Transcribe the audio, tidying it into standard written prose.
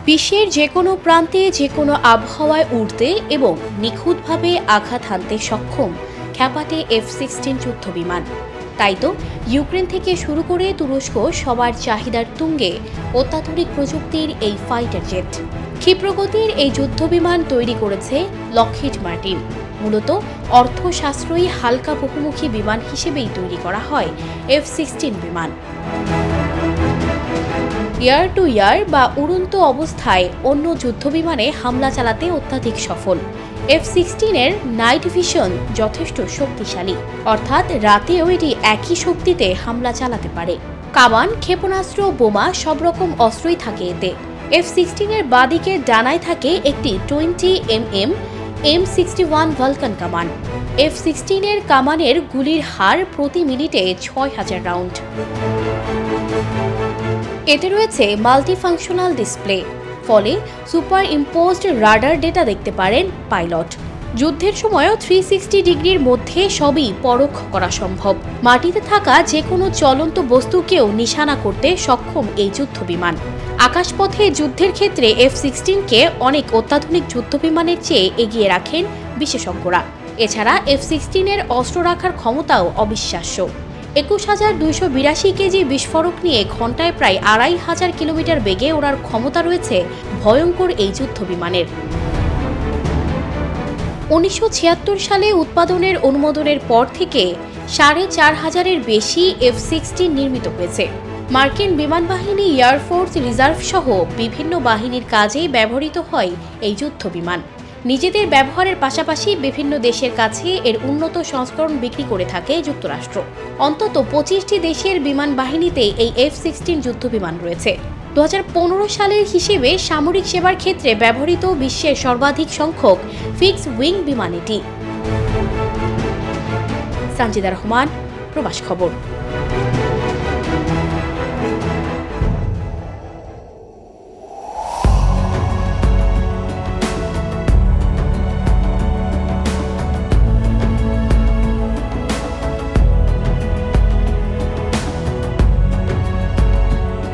বিশ্বের যে কোনো প্রান্তে যে কোনো আবহাওয়ায় উড়তে এবং নিখুঁতভাবে আঘাত হানতে সক্ষম খ্যাপাটে F-16 যুদ্ধবিমান। তাই তো ইউক্রেন থেকে শুরু করে তুরস্ক সবার চাহিদার তুঙ্গে অত্যাধুনিক প্রযুক্তির এই ফাইটার জেট। ক্ষিপ্রগতির এই যুদ্ধবিমান তৈরি করেছে লকহিড মার্টিন। মূলত অর্থ সাশ্রয়ী হালকা বহুমুখী বিমান হিসেবেই তৈরি করা হয় F-16 বিমান। এয়ার টু এয়ার বা উড়ন্ত অবস্থায় অন্য যুদ্ধবিমানে হামলা চালাতে অত্যাধিক সফল। F-16-এর নাইট ভিশন যথেষ্ট শক্তিশালী, অর্থাৎ রাতেও এটি একই শক্তিতে হামলা চালাতে পারে। কামান, ক্ষেপণাস্ত্র, বোমা সব রকম অস্ত্রই থাকে এতে। F-16-এর বাঁদিকের ডানায় থাকে একটি 20mm M61 ভালকান কামান। F-16-এর কামানের গুলির হার প্রতি মিনিটে 6000 রাউন্ড। এতে রয়েছে মাল্টিফাংশনাল ডিসপ্লে, ফলে সুপার ইম্পোজড রাডার ডেটা দেখতে পারেন পাইলট। যুদ্ধের সময়ও 360 ডিগ্রির মধ্যে সবই পরখ করা সম্ভব। মাটিতে থাকা যে কোনো চলন্ত বস্তুকেও নিশানা করতে সক্ষম এই যুদ্ধবিমান। আকাশপথে যুদ্ধের ক্ষেত্রে F-16-কে অনেক অত্যাধুনিক যুদ্ধবিমানের চেয়ে এগিয়ে রাখেন বিশেষজ্ঞরা। এছাড়া F-16-এর অস্ত্র রাখার ক্ষমতাও অবিশ্বাস্য। 21282 কেজি বিস্ফোরক নিয়ে ঘন্টায় প্রায় 2500 কিলোমিটার বেগে ওড়ার ক্ষমতা রয়েছে ভয়ঙ্কর এই যুদ্ধবিমানের। 1976 সালে উৎপাদনের অনুমোদনের পর থেকে 4500-এর বেশি F-16 নির্মিত হয়েছে। মার্কিন বিমান বাহিনী, এয়ারফোর্স রিজার্ভ সহ বিভিন্ন বাহিনীর কাজে ব্যবহৃত হয় এই যুদ্ধবিমান। নিজেদের ব্যবহারের পাশাপাশি বিভিন্ন দেশের কাছে এর উন্নত সংস্করণ বিক্রি করে থাকে যুক্তরাষ্ট্র। অন্তত 25টি দেশের বিমান বাহিনীতে এই F-16 যুদ্ধবিমান রয়েছে। 2015 সালের হিসেবে সামরিক সেবার ক্ষেত্রে ব্যবহৃত বিশ্বের সর্বাধিক সংখ্যক ফিক্সড উইং বিমান এটি। সঞ্জিদা রহমান, প্রবাস খবর।